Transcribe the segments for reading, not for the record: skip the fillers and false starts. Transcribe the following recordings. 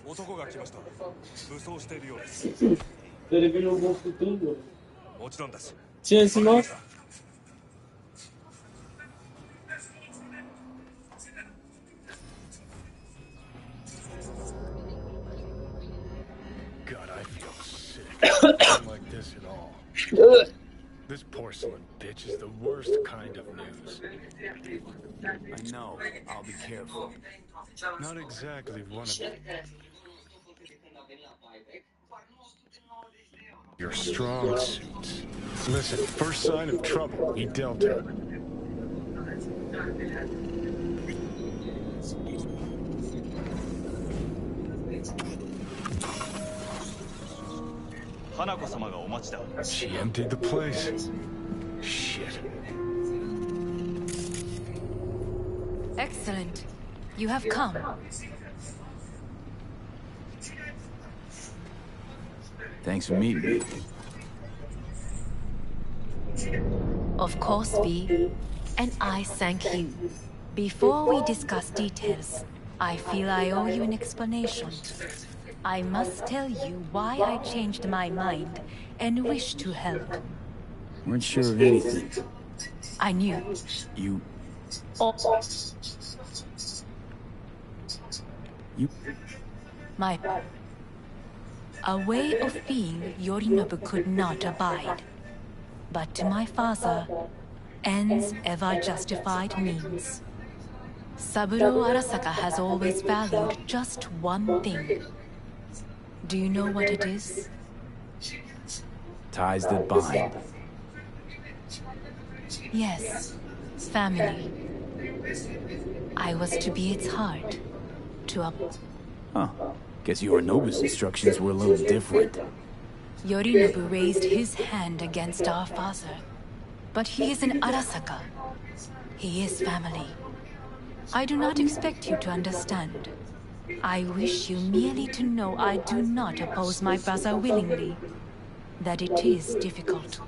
男が来ました。武装しているようです。もちろんです。支援します。God, I feel sick. Not like this at all. This porcelain bitch is the worst kind of news. I know. I'll be careful. Not exactly one of your strong suits. Listen, first sign of trouble, we dealt her. She emptied the place. Shit. Excellent. You have come. Thanks for meeting me. Of course, V. And I thank you. Before we discuss details, I feel I owe you an explanation. I must tell you why I changed my mind and wish to help. Weren't sure of anything. I knew. You... My... A way of being Yorinobu could not abide. But to my father, ends ever justified means. Saburo Arasaka has always valued just one thing. Do you know what it is? Ties that bind. Yes, family. I was to be its heart. Huh. Guess Yorinobu's instructions were a little different. Yorinobu raised his hand against our father. But he is an Arasaka. He is family. I do not expect you to understand. I wish you merely to know I do not oppose my brother willingly. That it is difficult.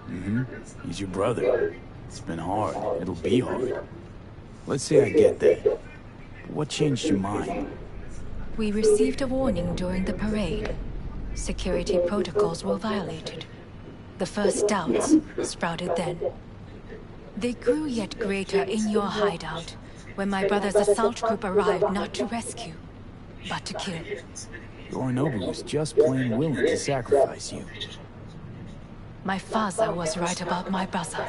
Mm-hmm. He's your brother. It's been hard. It'll be hard. Let's say I get that. What changed your mind? We received a warning during the parade. Security protocols were violated. The first doubts sprouted then. They grew yet greater in your hideout, when my brother's assault group arrived not to rescue, but to kill. Yorinobu was just plain willing to sacrifice you. My father was right about my brother.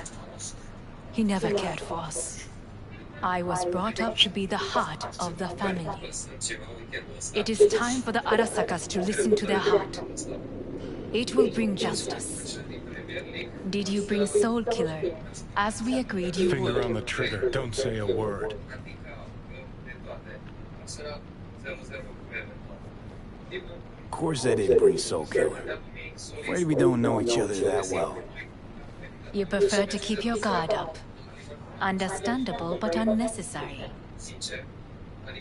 He never cared for us. I was brought up to be the heart of the family. It is time for the Arasakas to listen to their heart. It will bring justice. Did you bring Soul Killer, as we agreed you would? Finger on the trigger, don't say a word. Of course I didn't bring Soul Killer. Afraid we don't know each other that well. You prefer to keep your guard up. Understandable, but unnecessary.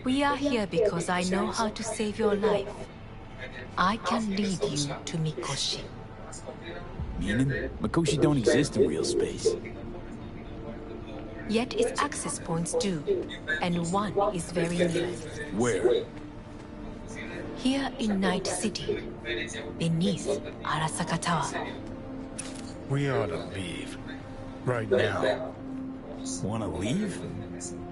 We are here because I know how to save your life. I can lead you to Mikoshi. Meaning? Mikoshi don't exist in real space. Yet its access points do, and one is very near. Where? Here in Night City, beneath Arasaka Tower. We ought to leave. Right now. Wanna leave?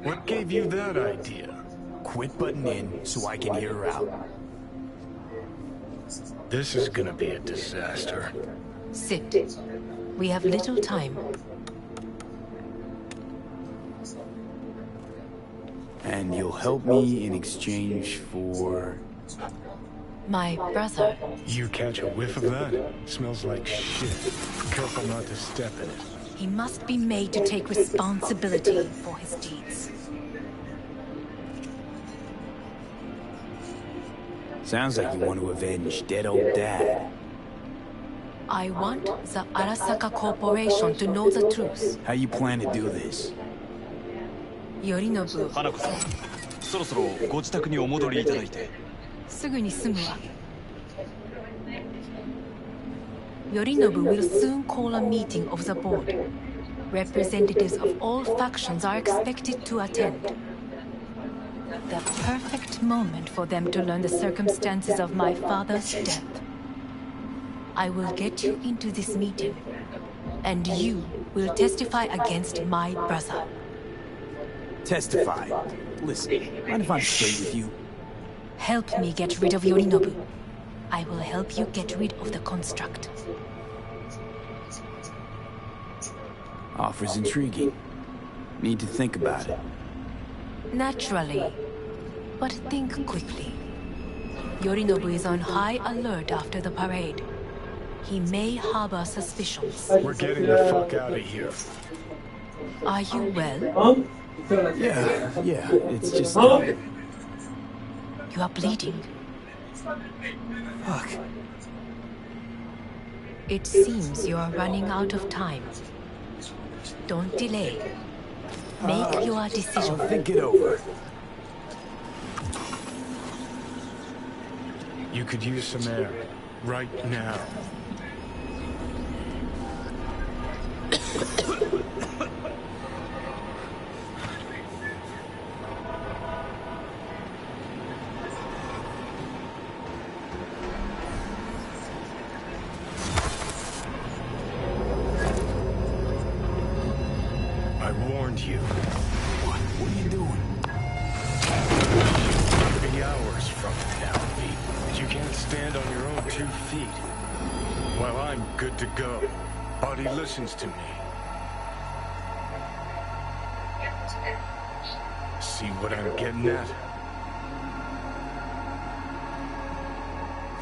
What gave you that idea? Quit butting in so I can hear her out. This is gonna be a disaster. Sit. We have little time. And you'll help me in exchange for... My brother. You catch a whiff of that? Smells like shit. Careful not to step in it. He must be made to take responsibility for his deeds. Sounds like you want to avenge dead old Dad. I want the Arasaka Corporation to know the truth. How you plan to do this? Yorinobu. 花子さん、そろそろご自宅にお戻りいただいて。すぐに済むわ。Yorinobu will soon call a meeting of the board. Representatives of all factions are expected to attend. The perfect moment for them to learn the circumstances of my father's death. I will get you into this meeting, and you will testify against my brother. Testify. Listen, mind if I'm straight with you? Help me get rid of Yorinobu. I will help you get rid of the construct. Offer's intriguing. Need to think about it. Naturally. But think quickly. Yorinobu is on high alert after the parade. He may harbor suspicions. We're getting the fuck out of here. Are you well? Yeah, it's just... You are bleeding. Fuck. It seems you are running out of time. Don't delay. Make your decision. I'll think it over. You could use some air. Right now. I warned you. What are you doing? 3 hours from now, V. You can't stand on your own 2 feet. Well, I'm good to go. Body listens to me. See what I'm getting at?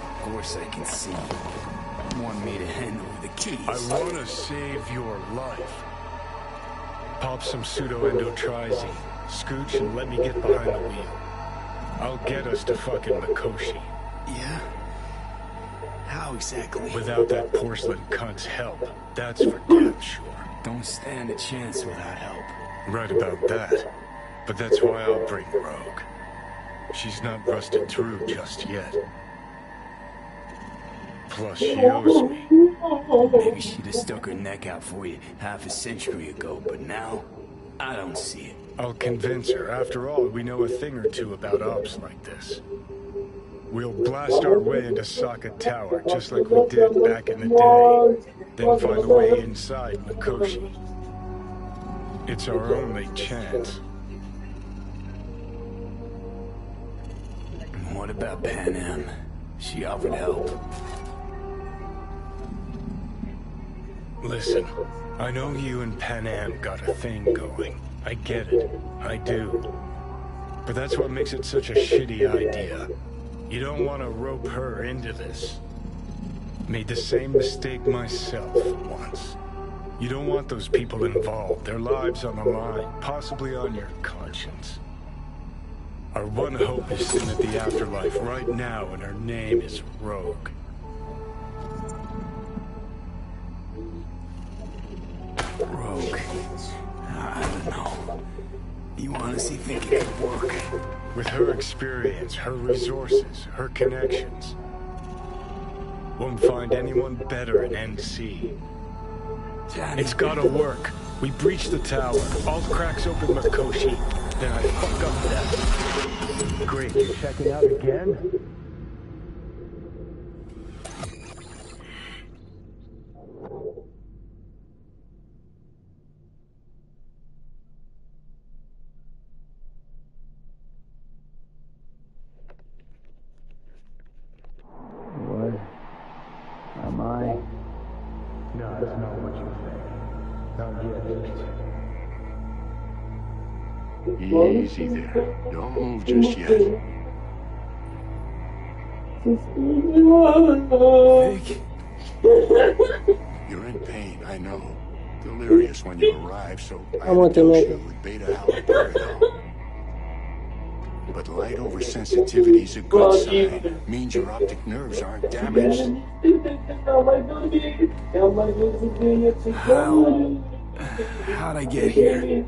Of course I can see. You want me to hand over the keys. I want to save your life. Pop some pseudo-endotrizine. Scooch and let me get behind the wheel. I'll get us to fucking Mikoshi. Yeah? How exactly? Without that porcelain cunt's help. That's for damn sure. Don't stand a chance without help. Right about that. But that's why I'll bring Rogue. She's not rusted through just yet. Plus, she owes me. Maybe she'd have stuck her neck out for you half a century ago, but now, I don't see it. I'll convince her. After all, we know a thing or two about ops like this. We'll blast our way into Sokka Tower, just like we did back in the day. Then find a way inside Mikoshi. It's our only chance. What about Pan Am? She offered help. Listen, I know you and Pan Am got a thing going. I get it. I do. But that's what makes it such a shitty idea. You don't want to rope her into this. Made the same mistake myself once. You don't want those people involved, their lives on the line, possibly on your conscience. Our one hope is sitting at the afterlife right now, and her name is Rogue. Rogue. I don't know. You honestly think it could work? With her experience, her resources, her connections. Won't find anyone better in NC. It's gotta work. We breach the tower. All cracks open Mikoshi. Then I fuck up that. Great, you checking out again? What am I? No, that's not what you think. Not yet. Easy there. Don't move just yet. Vic? You're in pain, I know. Delirious when you arrive, so I I'm had to gonna dose make you with beta-haloperidol. But light oversensitivity is a good sign. Means your optic nerves aren't damaged. How'd I get here?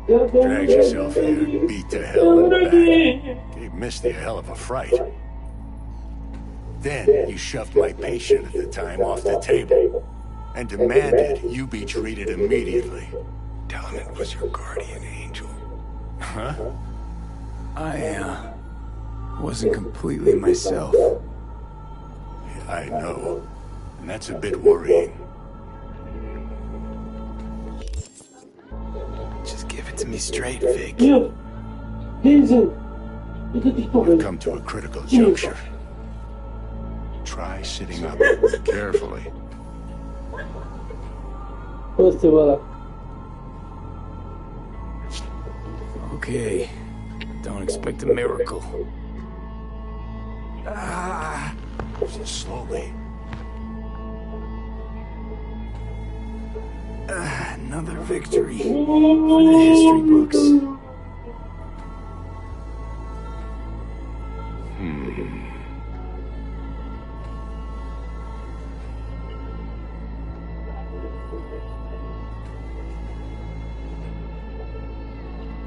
Dragged yourself here, beat to hell and back. Gave Misty a hell of a fright. Then you shoved my patient at the time off the table and demanded you be treated immediately. Tell him it was your guardian angel. Huh? I, wasn't completely myself. I know, and that's a bit worrying. Just give it to me straight, Vic. We've come to a critical juncture. Try sitting up carefully. Okay. Don't expect a miracle. Just slowly. Another victory for the history books.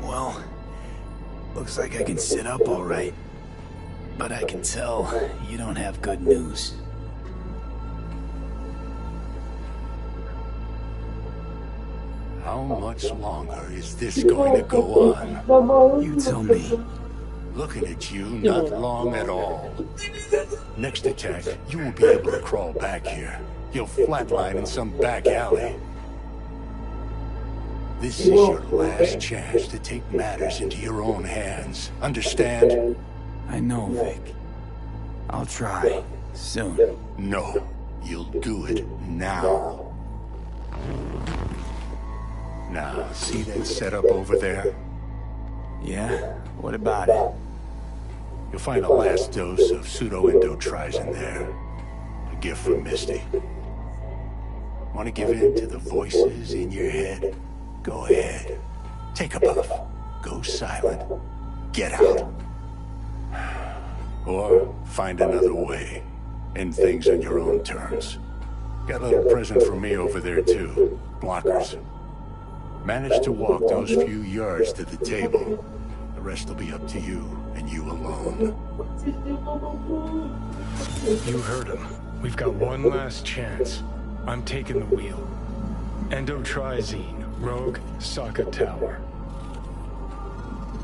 Well, looks like I can sit up all right. But I can tell you don't have good news. How much longer is this going to go on? You tell me. Looking at you, not long at all. Next attack, you won't be able to crawl back here. You'll flatline in some back alley. This is your last chance to take matters into your own hands. Understand? I know, Vic. I'll try. Soon. No. You'll do it now. Now, see that setup over there? Yeah? What about it? You'll find a last dose of pseudo-endotrizin there. A gift from Misty. Want to give in to the voices in your head? Go ahead. Take a puff. Go silent. Get out. Or find another way. End things on your own terms. Got a little present for me over there too. Blockers. Manage to walk those few yards to the table. The rest will be up to you, and you alone. You heard him. We've got one last chance. I'm taking the wheel. Endotrizine, Rogue, Saka Tower.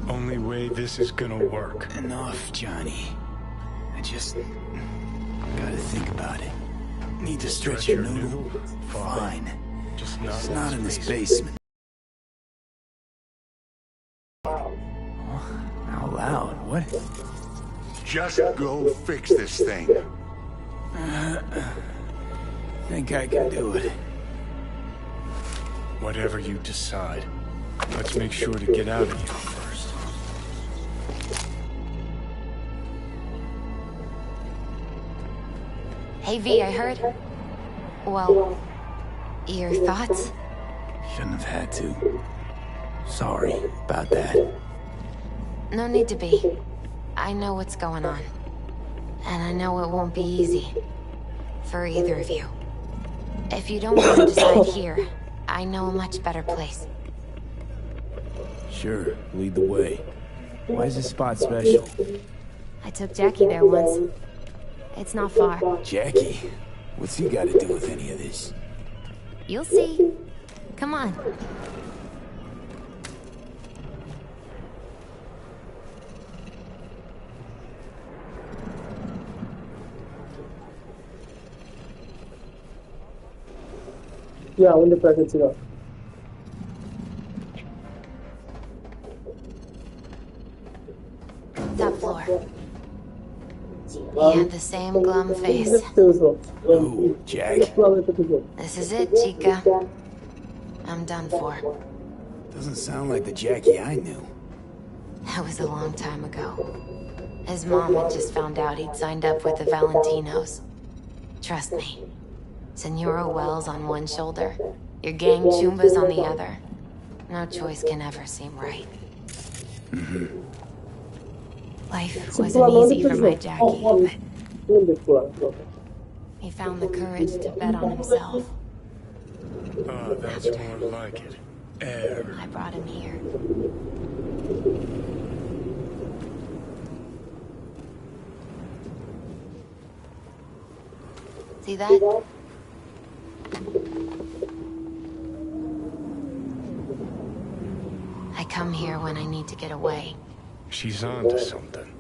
Only way this is gonna work. Enough, Johnny. I just gotta think about it. Need to stretch your noodle? Fine. Just It's not in this basement. Out loud, what? Just go fix this thing. Think I can do it. Whatever you decide. Let's make sure to get out of here first. Hey V, I heard. Well, your thoughts? Shouldn't have had to. Sorry about that. No need to be. I know what's going on. And I know it won't be easy. For either of you. If you don't want to decide here, I know a much better place. Sure, lead the way. Why is this spot special? I took Jackie there once. It's not far. Jackie? What's he got to do with any of this? You'll see. Come on. Yeah, on the presence of. Top floor. He had the same glum face. Oh, Jack. This is it, Chica. I'm done for. Doesn't sound like the Jackie I knew. That was a long time ago. His mom had just found out he'd signed up with the Valentinos. Trust me. Senora Wells on one shoulder, your gang Chumbas on the other. No choice can ever seem right. Life wasn't easy for my Jackie, but he found the courage to bet on himself. Oh, that's more like it. Air. I brought him here. See that? I come here when I need to get away. She's onto something.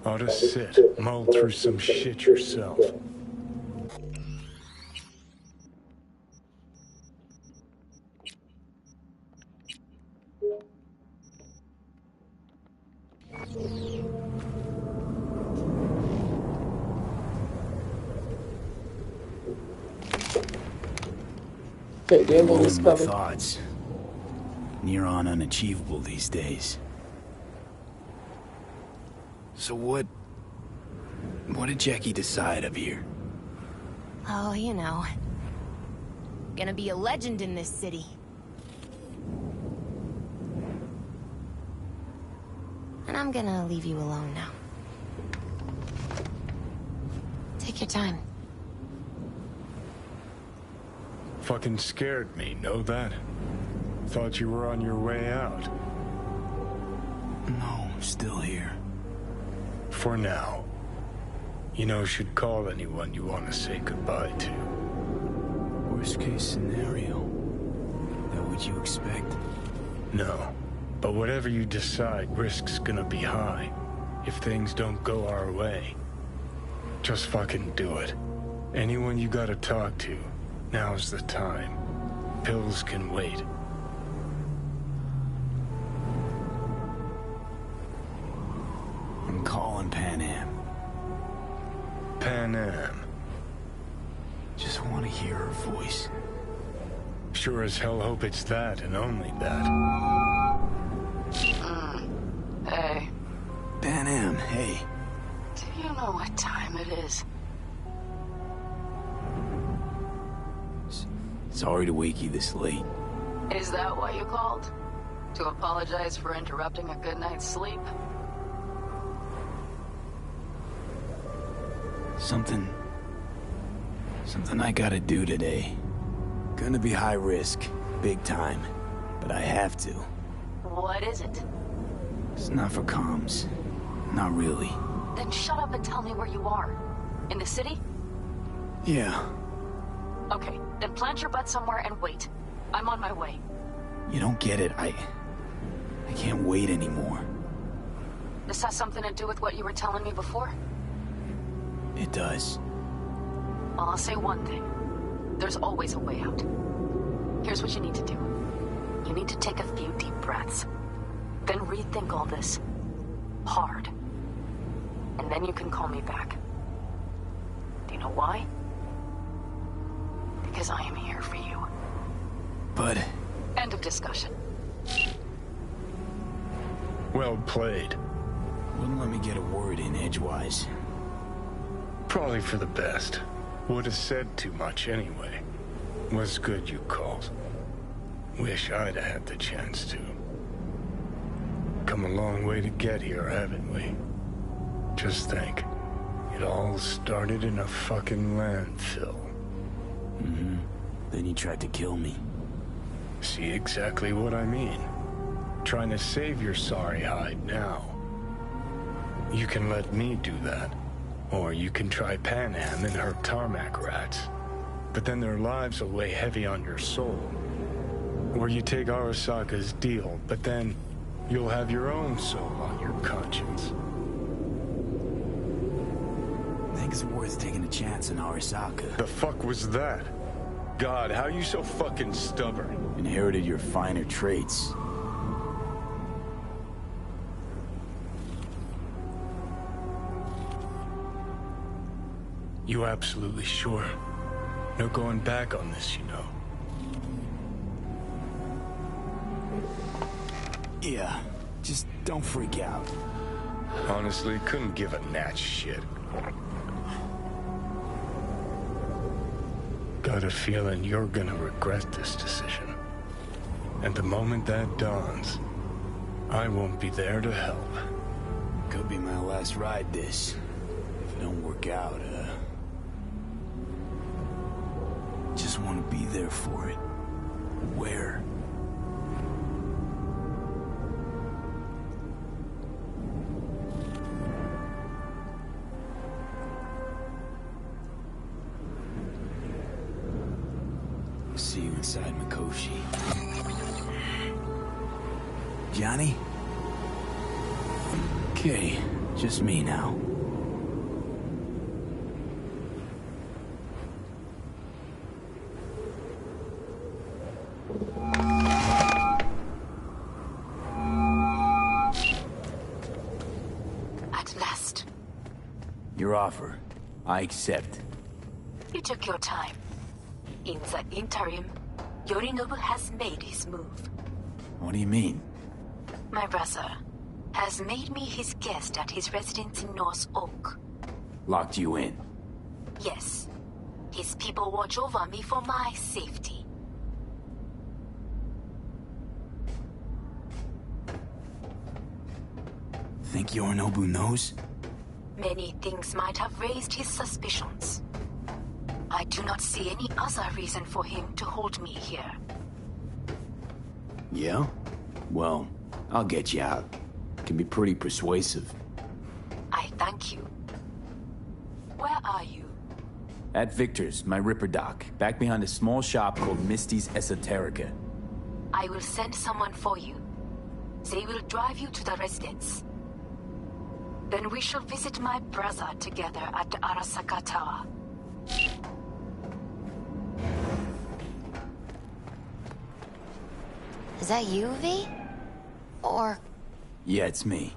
Ought to sit, mull through some shit yourself. Okay, the ending Alone is in my coming. thoughts. Near on unachievable these days. So what did Jackie decide up here? Oh, you know. Gonna be a legend in this city. And I'm gonna leave you alone now. Take your time. Fucking scared me, know that? Thought you were on your way out. No, I'm still here. For now. You know, should call anyone you want to say goodbye to. Worst case scenario. That what you expect? No. But whatever you decide, risk's gonna be high. If things don't go our way. Just fucking do it. Anyone you gotta talk to, now's the time. Pills can wait. I'm calling Pan Am. Pan Am. Just want to hear her voice. Sure as hell hope it's that and only that. Hey, Pan Am, hey. do you know what time it is? Sorry to wake you this late. Is that why you called? To apologize for interrupting a good night's sleep? Something I gotta do today. Gonna be high risk, big time, but I have to. What is it? It's not for comms. Not really. Then shut up and tell me where you are. In the city? Yeah, Okay, then plant your butt somewhere and wait. I'm on my way. you don't get it. I can't wait anymore. This has something to do with what you were telling me before? It does. Well, I'll say one thing. There's always a way out. Here's what you need to do. You need to take a few deep breaths. Then rethink all this. Hard. And then you can call me back. Do you know why? Because I am here for you. But End of discussion. Well played. wouldn't let me get a word in edgewise. Probably for the best. Would have said too much anyway. Was good you called. Wish I'd have had the chance to. Come a long way to get here, haven't we? Just think. It all started in a fucking landfill. Then you tried to kill me. See exactly what I mean. Trying to save your sorry hide now. You can let me do that. Or you can try Pan Am and her tarmac rats. But then their lives will weigh heavy on your soul. Or you take Arasaka's deal, but then you'll have your own soul on your conscience. Think it's worth taking a chance on Arasaka. The fuck was that? God, how you so fucking stubborn? Inherited your finer traits. You absolutely sure? No going back on this, you know. Yeah, just don't freak out. Honestly, couldn't give a gnat's shit. Got a feeling you're gonna regret this decision. And the moment that dawns, I won't be there to help. Could be my last ride this. If it don't work out, just want to be there for it. Where? see you inside Mikoshi. Johnny? Okay, just me now. At last. Your offer. I accept. You took your time. In the interim, Yorinobu has made his move. What do you mean? My brother has made me his guest at his residence in North Oak. Locked you in. Yes. His people watch over me for my safety. Think Yorinobu knows? Many things might have raised his suspicions. I do not see any other reason for him to hold me here. Yeah? Well, I'll get you out. Can be pretty persuasive. I thank you. Where are you? At Victor's, my Ripper dock, back behind a small shop called Misty's Esoterica. I will send someone for you. They will drive you to the residence. Then we shall visit my brother together at the Arasaka Tower. Is that you, V? Or... Yeah, it's me.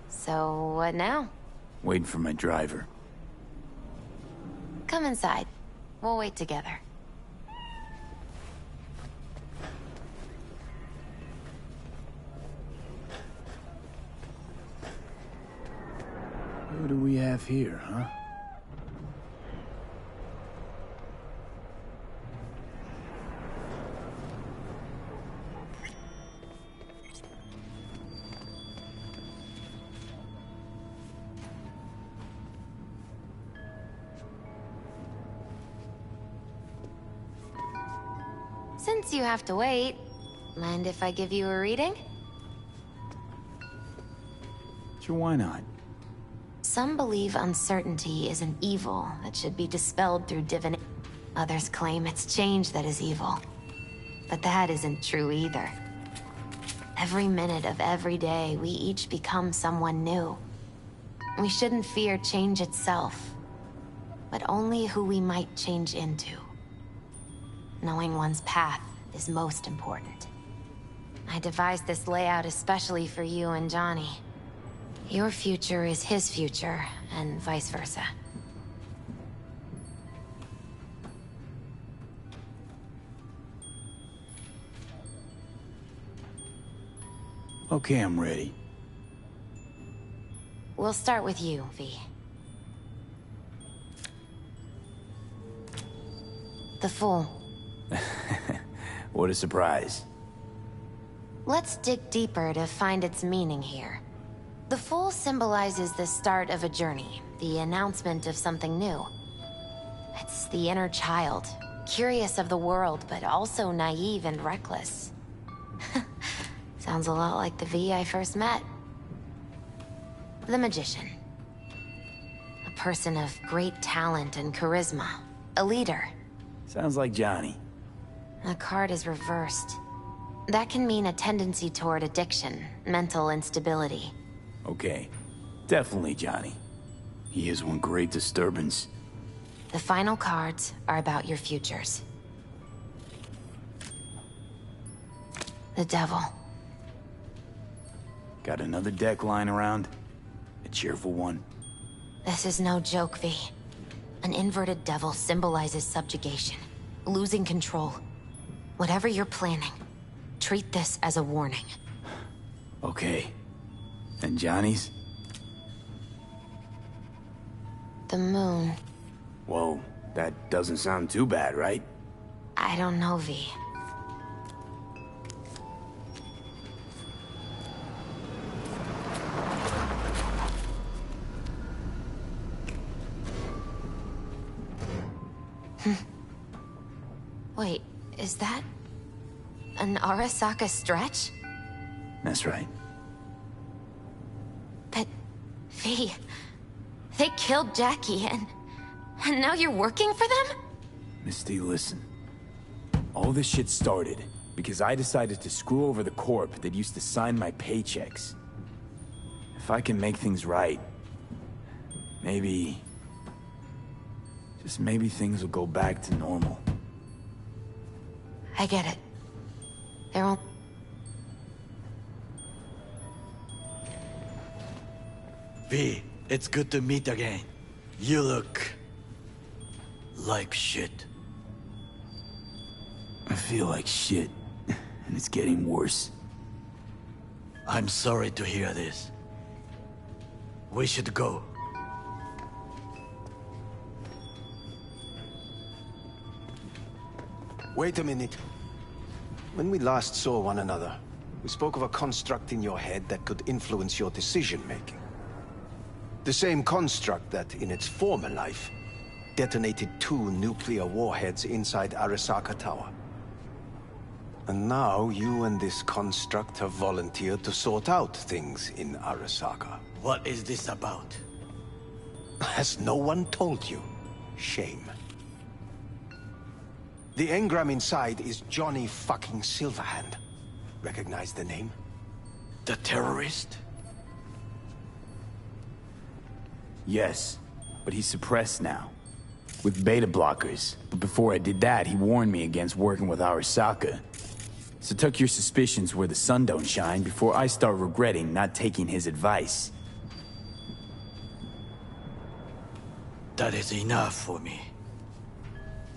So, what now? Waiting for my driver. Come inside. We'll wait together. What do we have here, huh? Since you have to wait, mind if I give you a reading? Sure, why not? Some believe uncertainty is an evil that should be dispelled through divination. Others claim it's change that is evil. But that isn't true either. Every minute of every day, we each become someone new. We shouldn't fear change itself, but only who we might change into. Knowing one's path is most important. I devised this layout especially for you and Johnny. Your future is his future, and vice versa. Okay, I'm ready. We'll start with you, V. The Fool. What a surprise. Let's dig deeper to find its meaning here. The Fool symbolizes the start of a journey, the announcement of something new. It's the inner child, curious of the world, but also naive and reckless. Sounds a lot like the V I first met. The Magician. A person of great talent and charisma. A leader. Sounds like Johnny. The card is reversed. That can mean a tendency toward addiction, mental instability. Okay, definitely Johnny. He is one great disturbance. The final cards are about your futures. The Devil. Got another deck lying around? A cheerful one? This is no joke, V. An inverted devil symbolizes subjugation, losing control. Whatever you're planning, treat this as a warning. Okay. And Johnny's? The Moon. Whoa, that doesn't sound too bad, right? I don't know, V. Wait, is that an Arasaka stretch? That's right. But, V, they killed Jackie and now you're working for them? Misty, listen. All this shit started because I decided to screw over the corp that used to sign my paychecks. If I can make things right, maybe... just maybe things will go back to normal. I get it. There won't... V, it's good to meet again. You look... like shit. I feel like shit, and it's getting worse. I'm sorry to hear this. We should go. Wait a minute. When we last saw one another, we spoke of a construct in your head that could influence your decision-making. The same construct that, in its former life, detonated 2 nuclear warheads inside Arasaka Tower. And now you and this construct have volunteered to sort out things in Arasaka. What is this about? Has no one told you? Shame. The engram inside is Johnny fucking Silverhand. Recognize the name? The terrorist? Yes, but he's suppressed now. With beta blockers. But before I did that, he warned me against working with Arasaka. So tuck your suspicions where the sun don't shine before I start regretting not taking his advice. That is enough for me.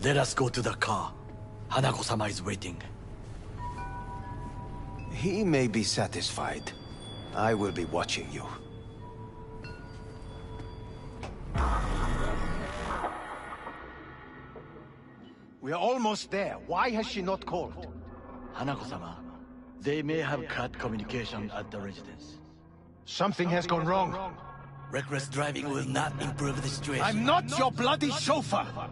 Let us go to the car. Hanako-sama is waiting. He may be satisfied. I will be watching you. We are almost there. Why has she not called? Hanako-sama, they may have cut communication at the residence. Something has gone wrong. Reckless driving will not improve the situation. I'm not your bloody chauffeur! I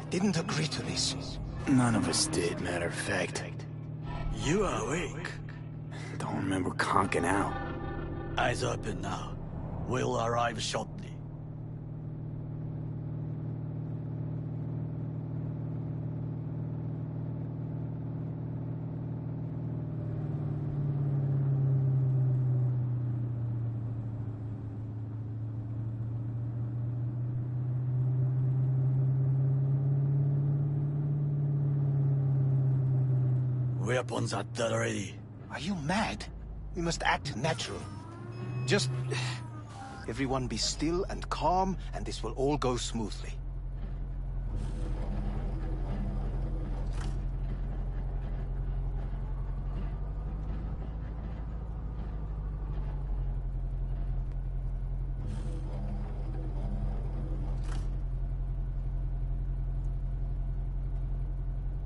didn't agree to this. None of us did, matter of fact. You are awake. Don't remember conking out. Eyes open now. We'll arrive shortly. Weapons at the ready. Are you mad? We must act natural. Just... everyone be still and calm, and this will all go smoothly.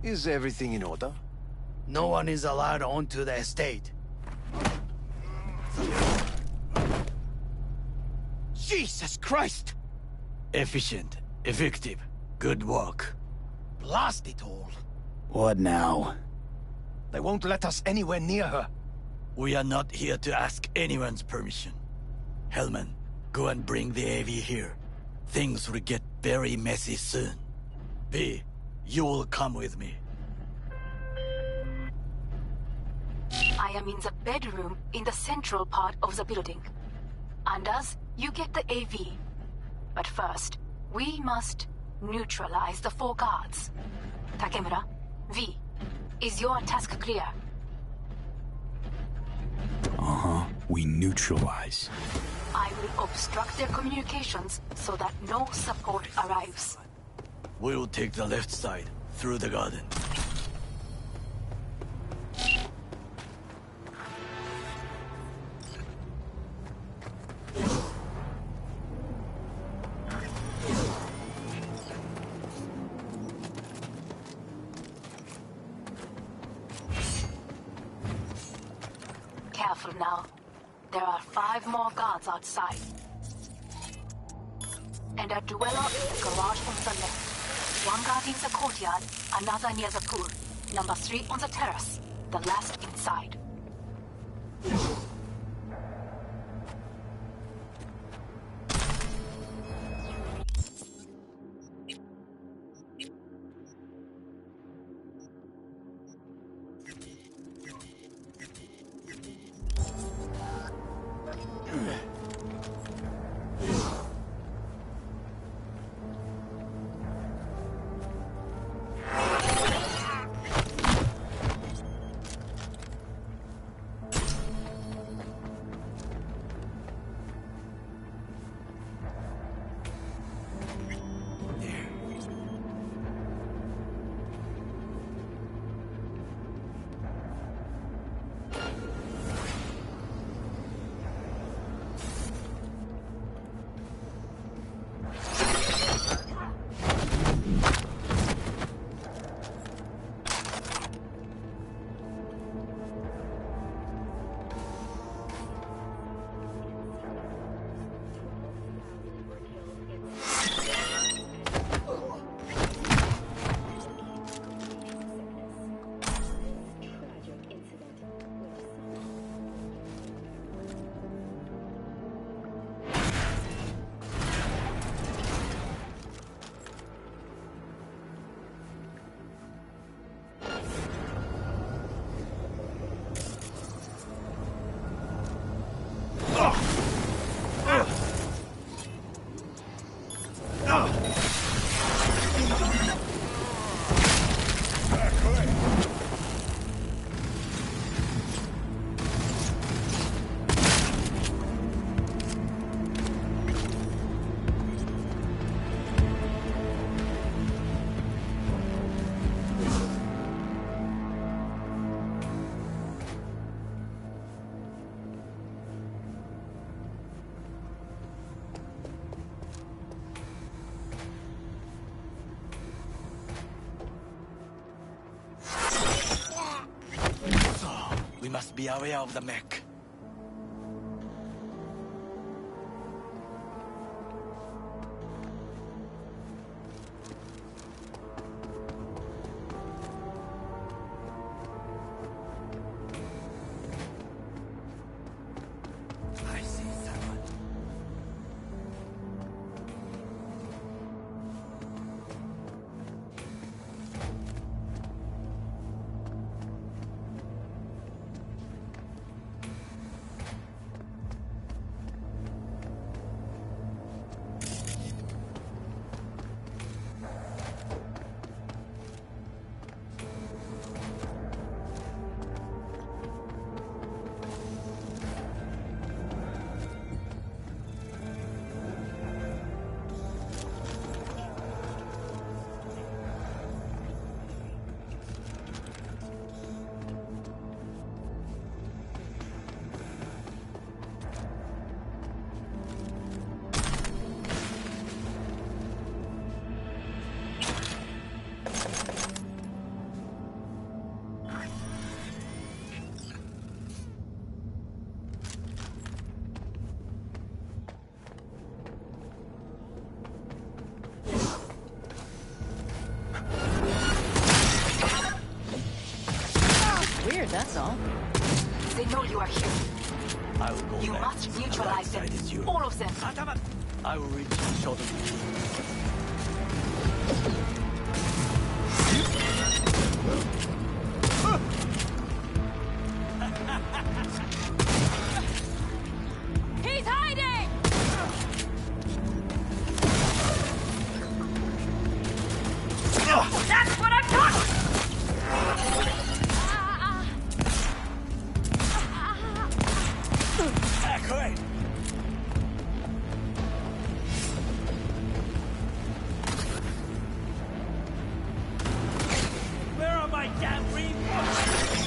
Is everything in order? No one is allowed onto the estate. Jesus Christ! Efficient, effective, good work. Blast it all. What now? They won't let us anywhere near her. We are not here to ask anyone's permission. Hellman, go and bring the AV here. Things will get very messy soon. V, you will come with me. I am in the bedroom in the central part of the building. Anders, you get the AV. But first, we must neutralize the 4 guards. Takemura, V, is your task clear? Uh-huh. We neutralize. I will obstruct their communications so that no support arrives. We will take the left side, through the garden. Careful now. There are 5 more guards outside. And a dweller in the garage on the left. 1 guarding the courtyard, another near the pool. Number 3 on the terrace, the last inside. must be aware of the mech. I see someone. Weird, that's all. They know you are here. I will go You back. must neutralize them. That is you. All of them. I will reach the shoulder. He's hiding! That's what I'm talking! Correct. Where are my damn reinforcements?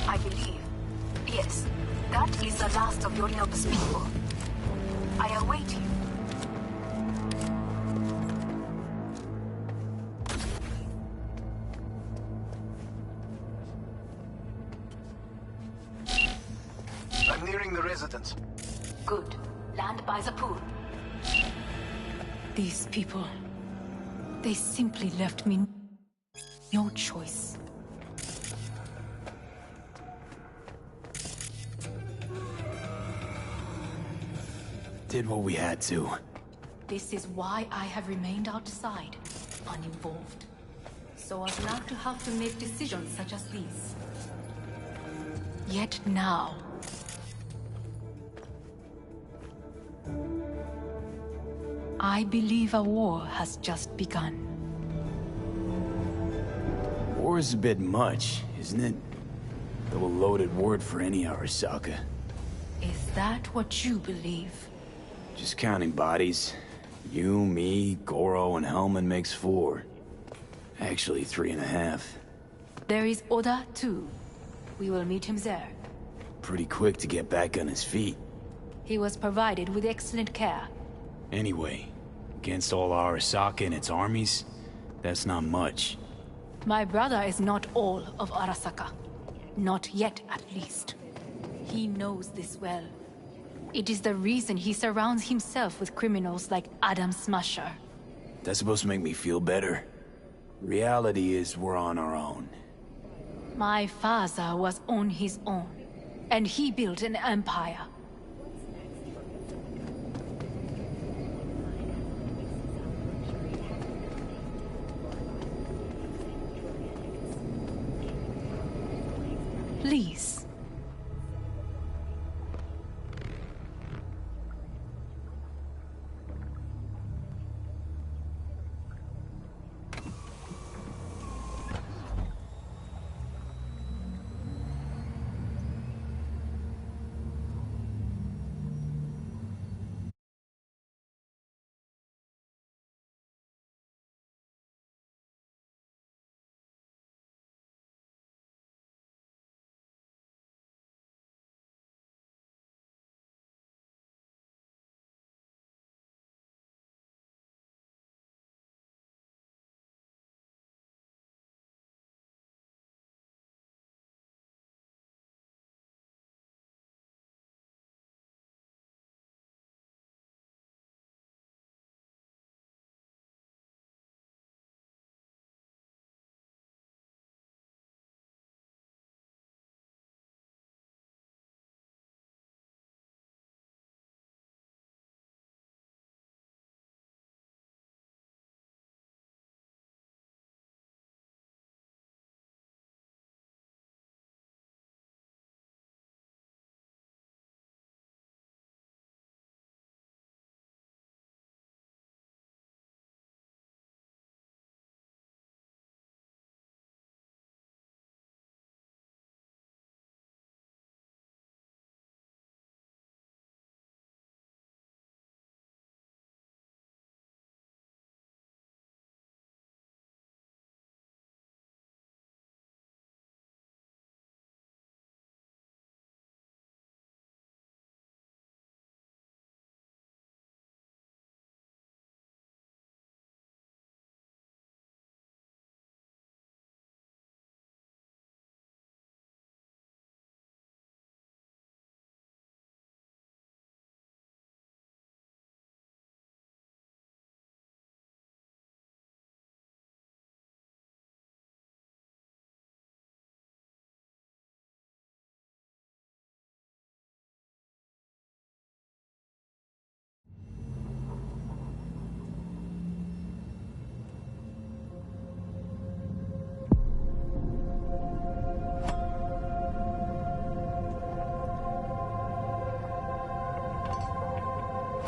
I believe. Yes. That is the last of Yorinobu's people. I await you. I'm nearing the residence. Good. Land by the pool. These people... They simply left me no choice. Did what we had to. This is why I have remained outside, uninvolved. So as not to have to make decisions such as these. Yet now... I believe a war has just begun. War is a bit much, isn't it? Though a loaded word for any Arasaka. Is that what you believe? Just counting bodies. You, me, Goro, and Hellman makes 4. Actually, 3.5. There is Oda, too. We will meet him there. Pretty quick to get back on his feet. He was provided with excellent care. Anyway, against all Arasaka and its armies, that's not much. My brother is not all of Arasaka. Not yet, at least. He knows this well. It is the reason he surrounds himself with criminals like Adam Smasher. That's supposed to make me feel better. Reality is we're on our own. My father was on his own, and he built an empire. Please.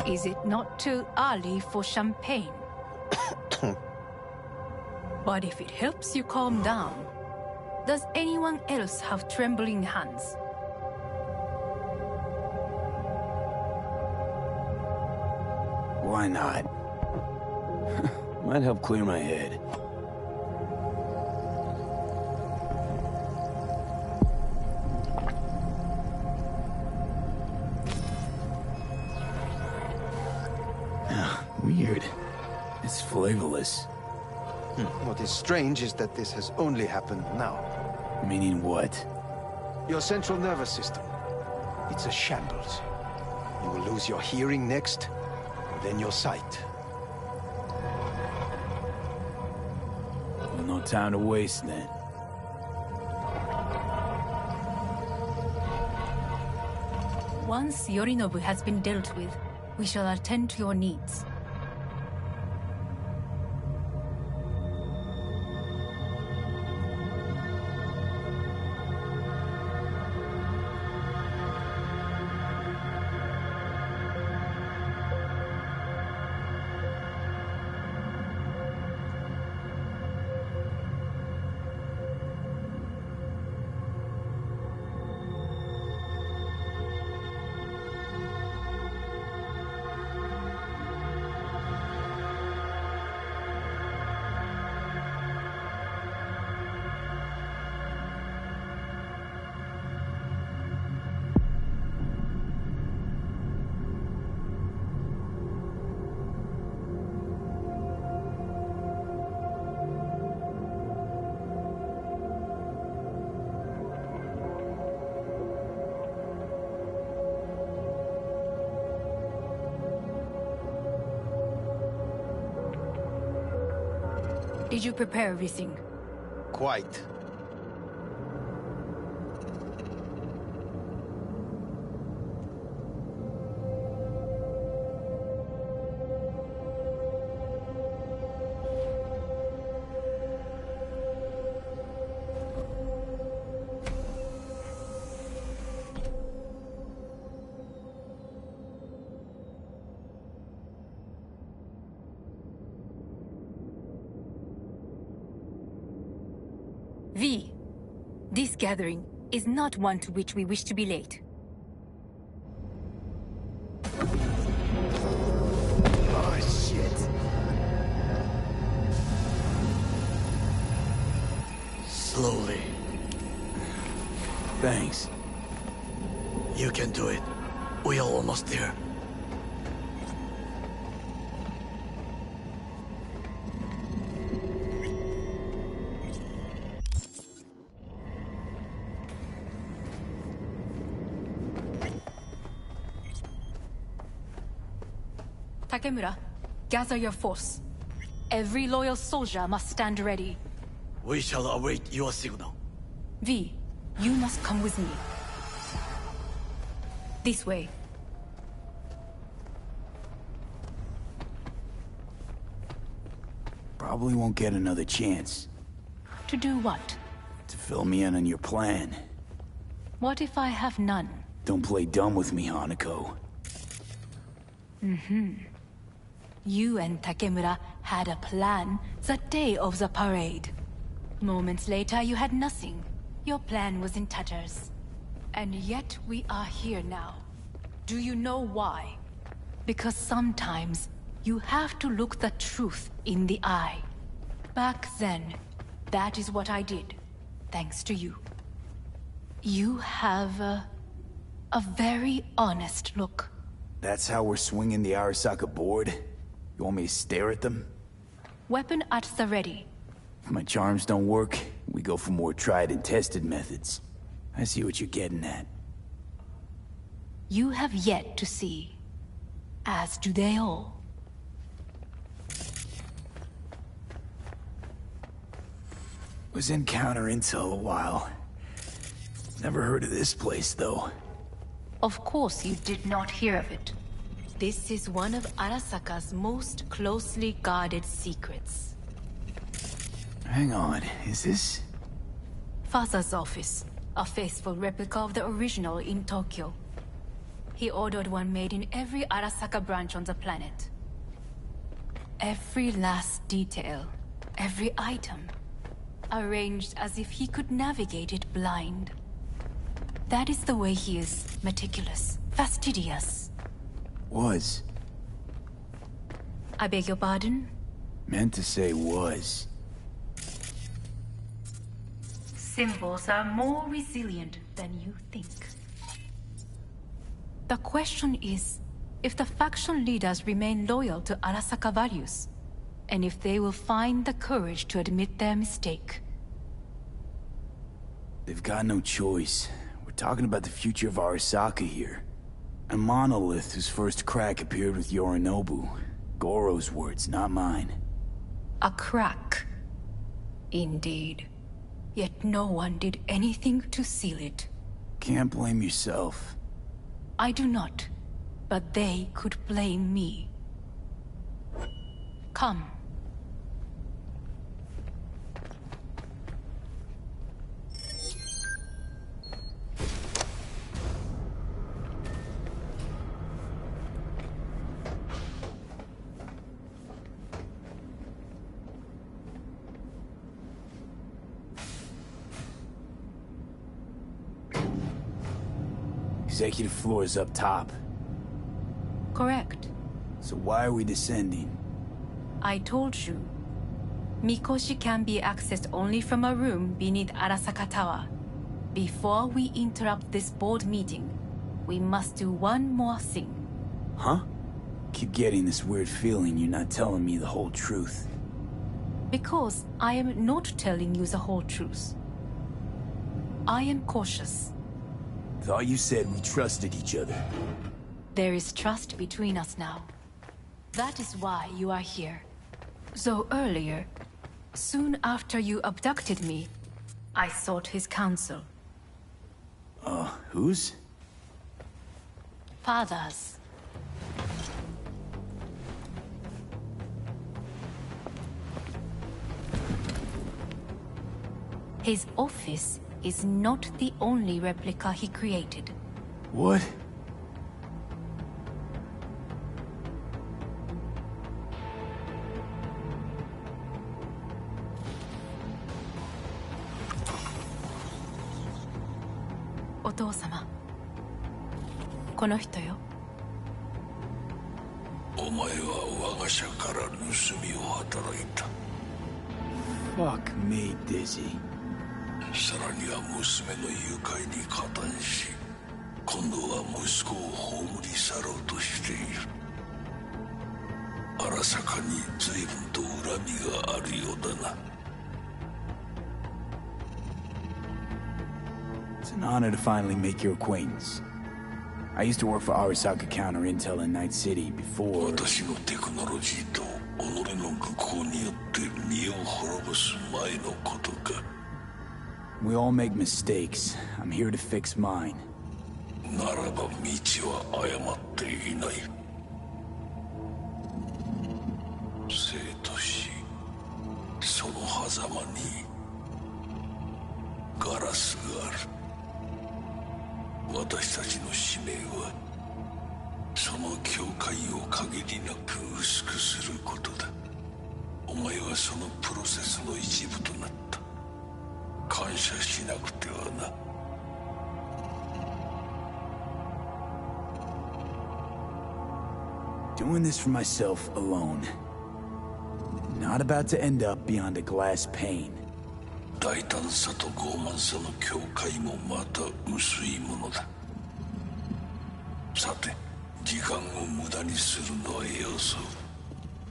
Is it not too early for champagne? But if it helps you calm down, does anyone else have trembling hands? Why not? Might help clear my head. Weird. It's flavorless. What is strange is that this has only happened now. Meaning what? Your central nervous system. It's a shambles. You will lose your hearing next, and then your sight. Well, no time to waste then. Once Yorinobu has been dealt with, we shall attend to your needs. Did you prepare everything? Quite. V, this gathering is not one to which we wish to be late. Oh, shit. Slowly. Thanks. You can do it. We are almost there. Takemura, gather your force. Every loyal soldier must stand ready. We shall await your signal. V, you must come with me. This way. Probably won't get another chance. To do what? To fill me in on your plan. What if I have none? Don't play dumb with me, Hanako. You and Takemura had a plan the day of the parade. Moments later, you had nothing. Your plan was in tatters. And yet we are here now. Do you know why? Because sometimes you have to look the truth in the eye. Back then, that is what I did, thanks to you. You have a very honest look. That's how we're swinging the Arasaka board? You want me to stare at them? Weapon at the ready. If my charms don't work, we go for more tried and tested methods. I see what you're getting at. You have yet to see. As do they all. Was in counter intel a while. Never heard of this place, though. Of course you did not hear of it. This is one of Arasaka's most closely guarded secrets. Hang on, is this? Father's office, a faithful replica of the original in Tokyo. He ordered one made in every Arasaka branch on the planet. Every last detail, every item, arranged as if he could navigate it blind. That is the way he is meticulous, fastidious. Was. I beg your pardon? Meant to say was. Symbols are more resilient than you think. The question is, if the faction leaders remain loyal to Arasaka values, and if they will find the courage to admit their mistake. They've got no choice. We're talking about the future of Arasaka here. A monolith whose first crack appeared with Yorinobu. Goro's words, not mine. A crack. Indeed. Yet no one did anything to seal it. Can't blame yourself. I do not. But they could blame me. Come. Executive floor is up top. Correct. So why are we descending? I told you. Mikoshi can be accessed only from a room beneath Arasaka Tower. Before we interrupt this board meeting, we must do one more thing. Huh? Keep getting this weird feeling you're not telling me the whole truth. Because I am not telling you the whole truth. I am cautious. Thought you said we trusted each other. There is trust between us now. That is why you are here. Though earlier, soon after you abducted me, I sought his counsel. Whose? Father's. His office is not the only replica he created. What? Otou-sama. この人よ。お前は我が社から盗みを働いた。Fuck me, Dizzy. さらには娘の誘拐に加担し、今度は息子を葬り去ろうとしている。荒坂に随分と恨みがあるようだな。It's an honor to finally make your acquaintance. I used to work for Arasaka Counter Intel in Night City before... 私のテクノロジーと己の愚行によって身を滅ぼす前のことか。We all make mistakes. I'm here to fix mine. ならば道は誤っていない。生と死、その狭間にガラスがある。私たちの使命はその境界を限りなく薄くすることだ。お前はそのプロセスの一部となった。感謝しなくてはな。Doing this for myself alone. Not about to end up beyond a glass pane. 大胆さと傲慢さの境界もまた薄いものだ。さて、時間を無駄にするのはよそう。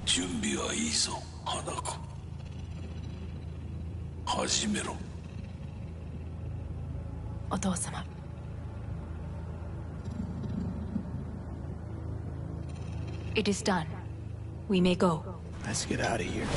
準備はいいぞ、花子。始めろ。お父様。It is done. We may go. Let's get out of here.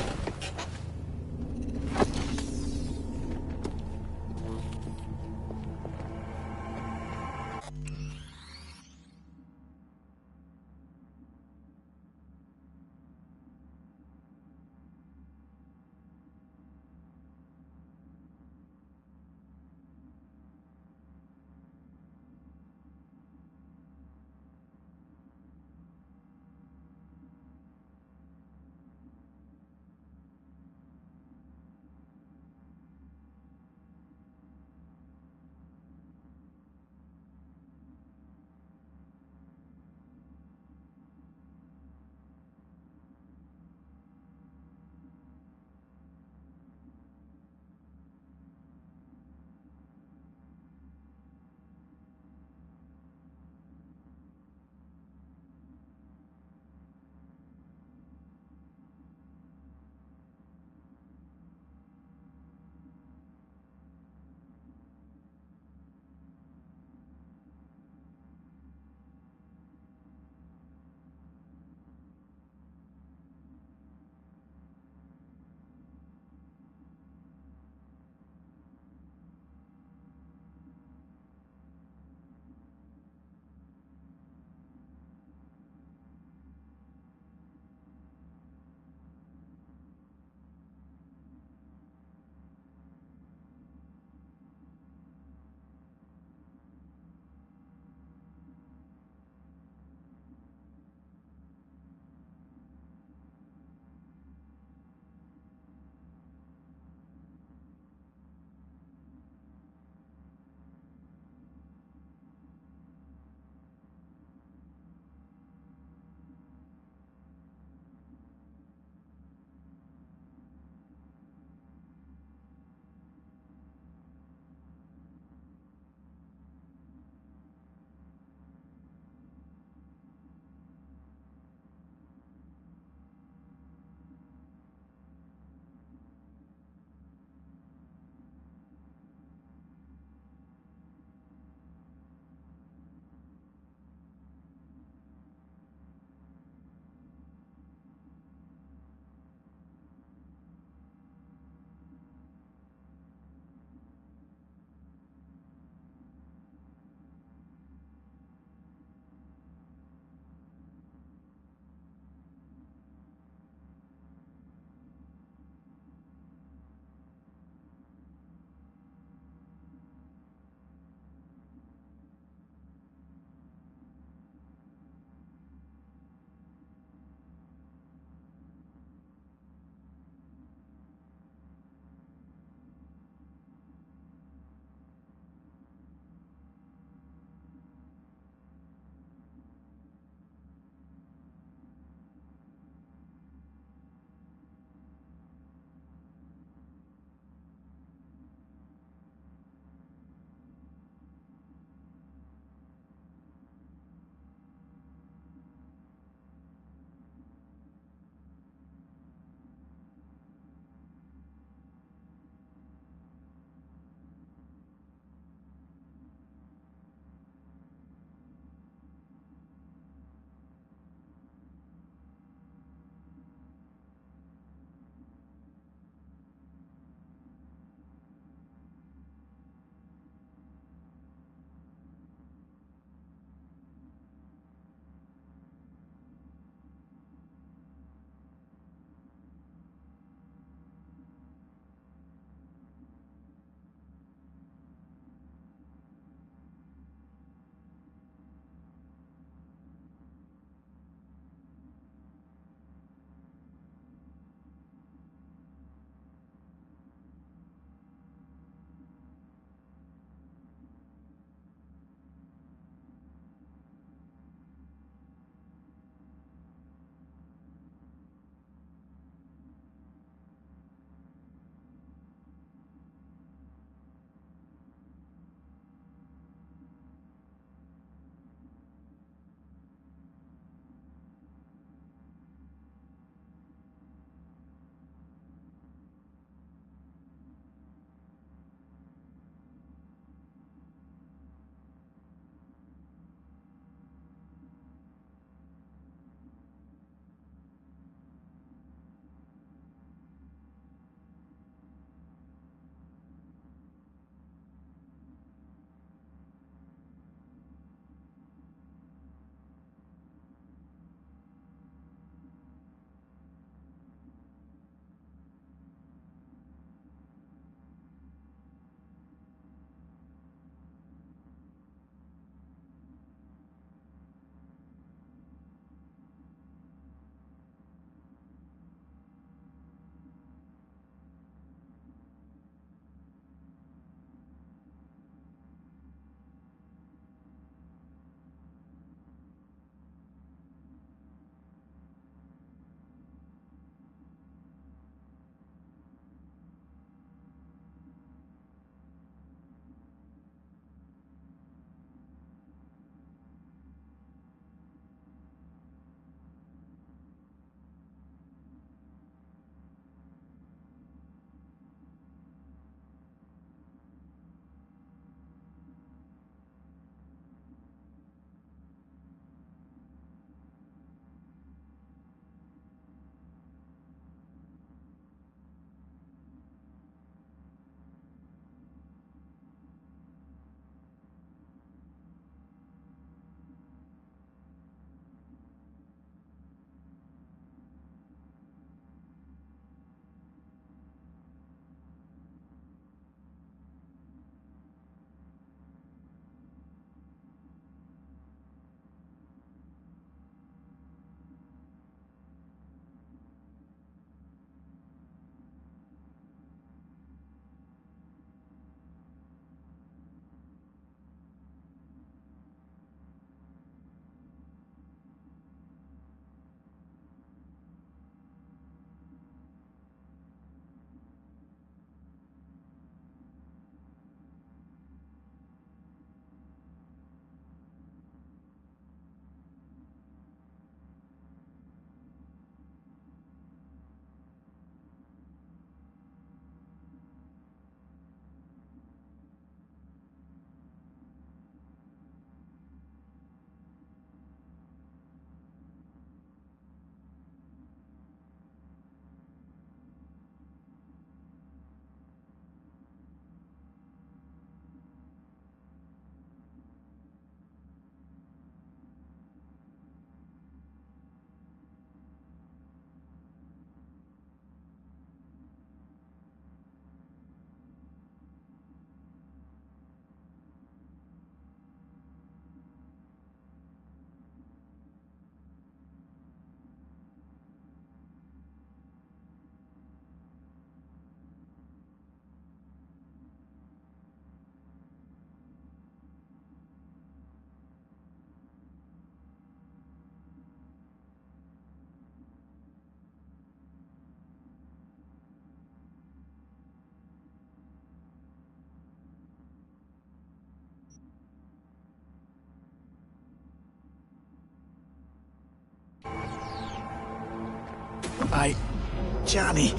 Johnny,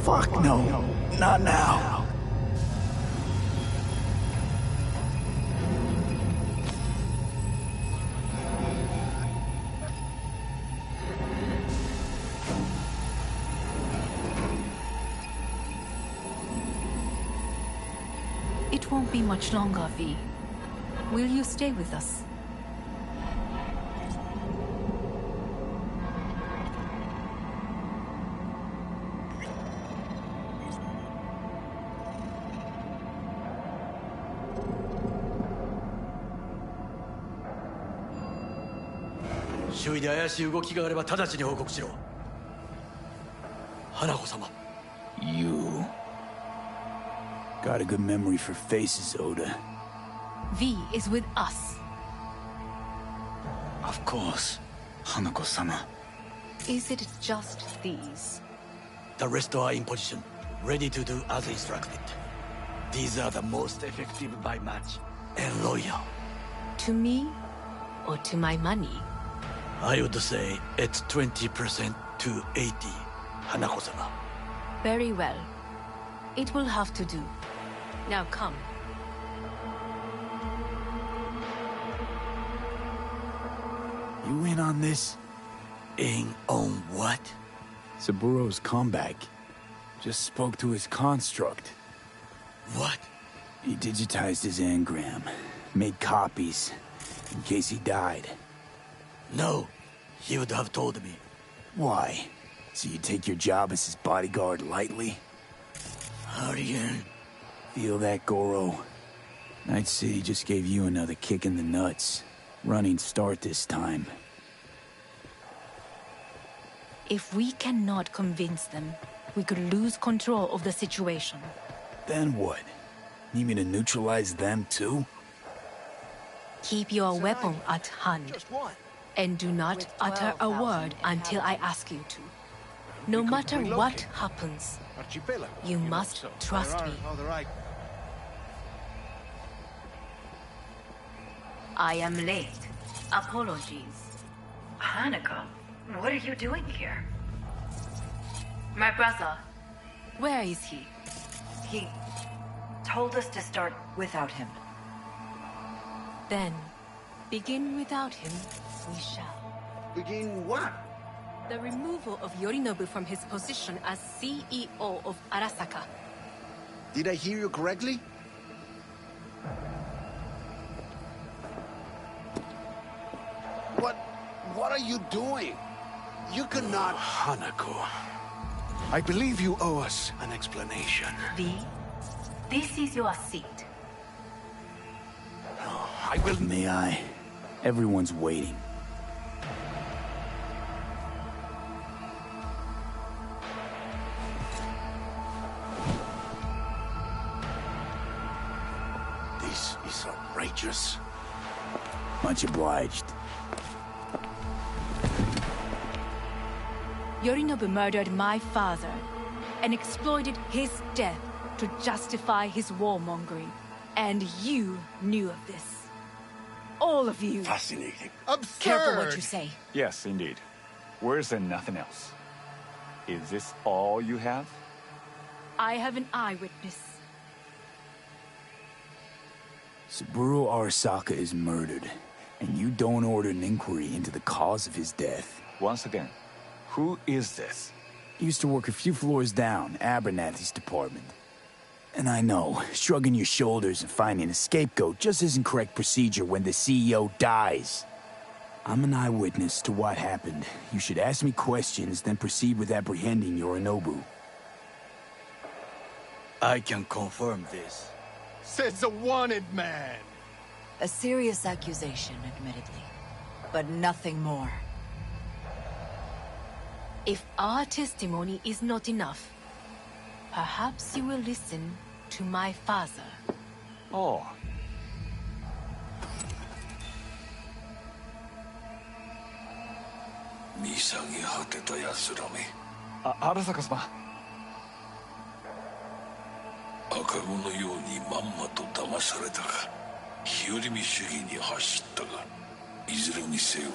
fuck no, not now. It won't be much longer, V. Will you stay with us? You got a good memory for faces, Oda. V is with us. Of course, Hanako-sama. Is it just these? The rest are in position, ready to do as instructed. These are the most effective by match and loyal. To me or to my money? I would say it's 20% to 80, Hanako-sama. Very well. It will have to do. Now come. You in on this? In on what? Saburo's comeback. Just spoke to his construct. What? He digitized his engram. Made copies. In case he died. No. He would have told me. Why? So you take your job as his bodyguard lightly? Aryan. Feel that, Goro? Night City just gave you another kick in the nuts. Running start this time. If we cannot convince them, we could lose control of the situation. Then what? Need me to neutralize them too? Keep your weapon at hand. And do not utter a word until I ask you to. No matter what happens, you must trust me. I am late. Apologies. Hanako, what are you doing here? My brother, where is he? He told us to start without him. Then, begin without him, we shall. Begin what? The removal of Yorinobu from his position as CEO of Arasaka. Did I hear you correctly? What are you doing? You cannot... Hanako. I believe you owe us an explanation. V, this is your seat. I will... May I? Everyone's waiting. This is outrageous. Much obliged. Yorinobu murdered my father and exploited his death to justify his warmongering. And you knew of this. All of you. Fascinating. Absurd! Careful what you say. Yes, indeed. Worse than nothing else. Is this all you have? I have an eyewitness. Saburo Arasaka is murdered, and you don't order an inquiry into the cause of his death. Once again, who is this? Used to work a few floors down, Abernathy's department. And I know, shrugging your shoulders and finding a scapegoat just isn't correct procedure when the CEO dies. I'm an eyewitness to what happened. You should ask me questions, then proceed with apprehending Yorinobu. I can confirm this. Says a wanted man. A serious accusation, admittedly, but nothing more. If our testimony is not enough, perhaps you will listen to my father. Oh. Arasaka-sama. 赤子のようにまんまと騙されたか日和見主義に走ったがいずれにせよ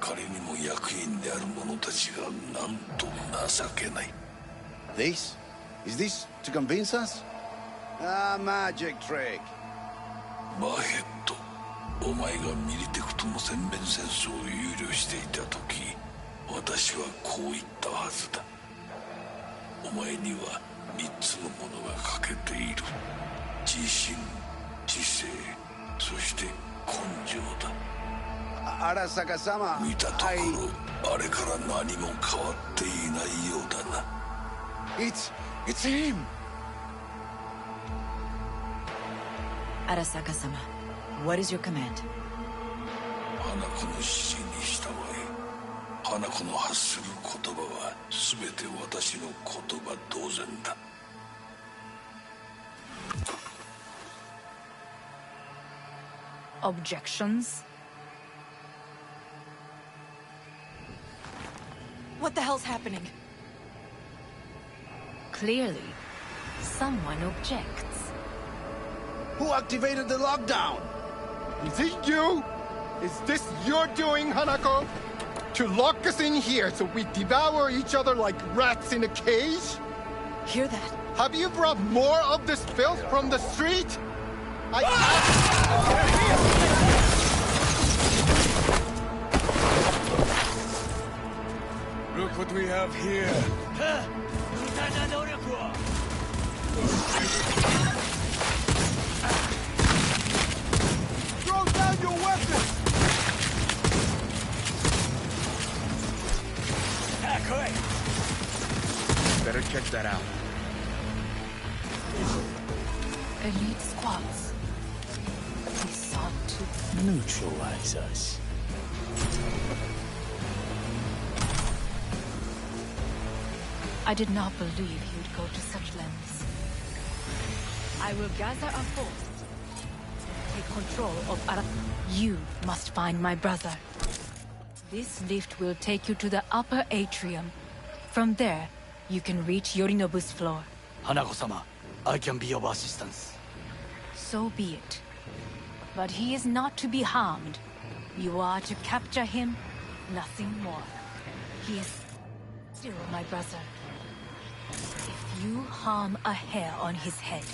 仮にも役員である者たちがなんと情けない。 This? Is this to convince us? Ah, magic trick. バヘッド、お前がミリテクとの全面戦争を憂慮していた時、私はこう言ったはずだ。お前には3つのものが欠けている。自信、知性、そして根性だ。Arasaka-sama, 見たところ、あれから何も変わっていないようだな。It's him! Arasaka-sama, what is your command? 花子の指示に従え。花子の発する言葉は全て私の言葉同然だ。Objections? What the hell's happening? Clearly, someone objects. Who activated the lockdown? Is it you? Is this your doing, Hanako? To lock us in here so we devour each other like rats in a cage? Hear that? Have you brought more of this filth from the street? Look what we have here. Throw down your weapons! Better check that out. Elite squads. He sought to neutralize us. I did not believe he would go to such lengths. I will gather a force to take control of You must find my brother. This lift will take you to the upper atrium. From there, you can reach Yorinobu's floor. Hanako-sama, I can be of assistance. So be it. But he is not to be harmed. You are to capture him, nothing more. He is still my brother. If you harm a hair on his head,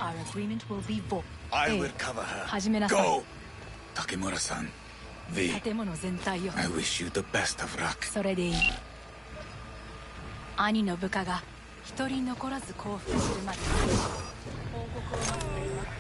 our agreement will be void. I will cover her. Go! Takemura-san, V, I wish you the best of luck. それでいい。兄の部下が一人残らず降伏するまで報告を待っています。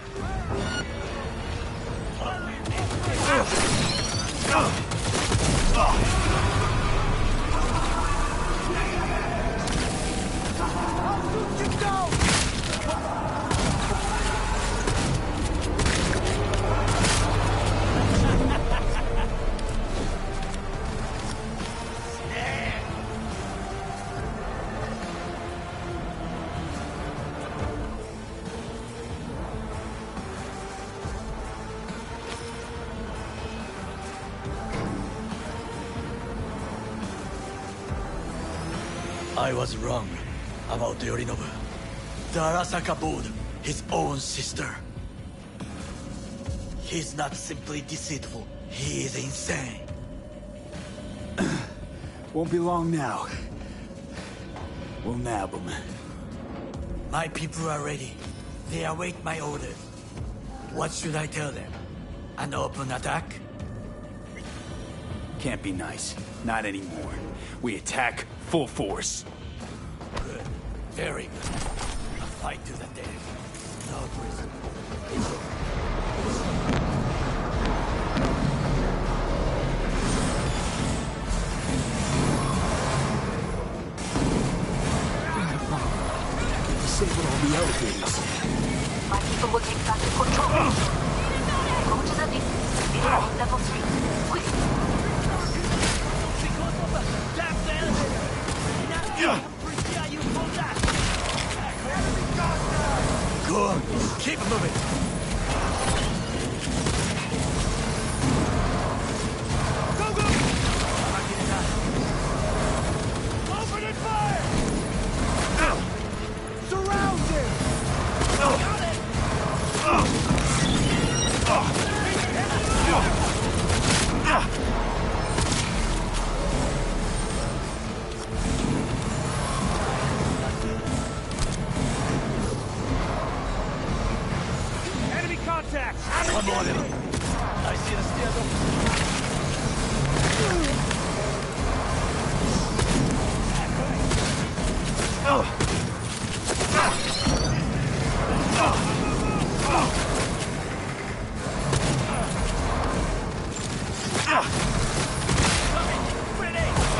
I was wrong about Yorinobu. The Arasaka board, his own sister. He's not simply deceitful, he is insane. Won't be long now. We'll nab him. My people are ready. They await my order. What should I tell them? An open attack? Can't be nice. Not anymore. We attack full force. Good. Very good. A fight to the death. No prison. Disable all the elevators. My people will take back control. Go to the lift. It is on level 3. Quick. Go on. Keep moving. Go, go! Open and fire! Surround him! Got it!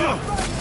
Ugh!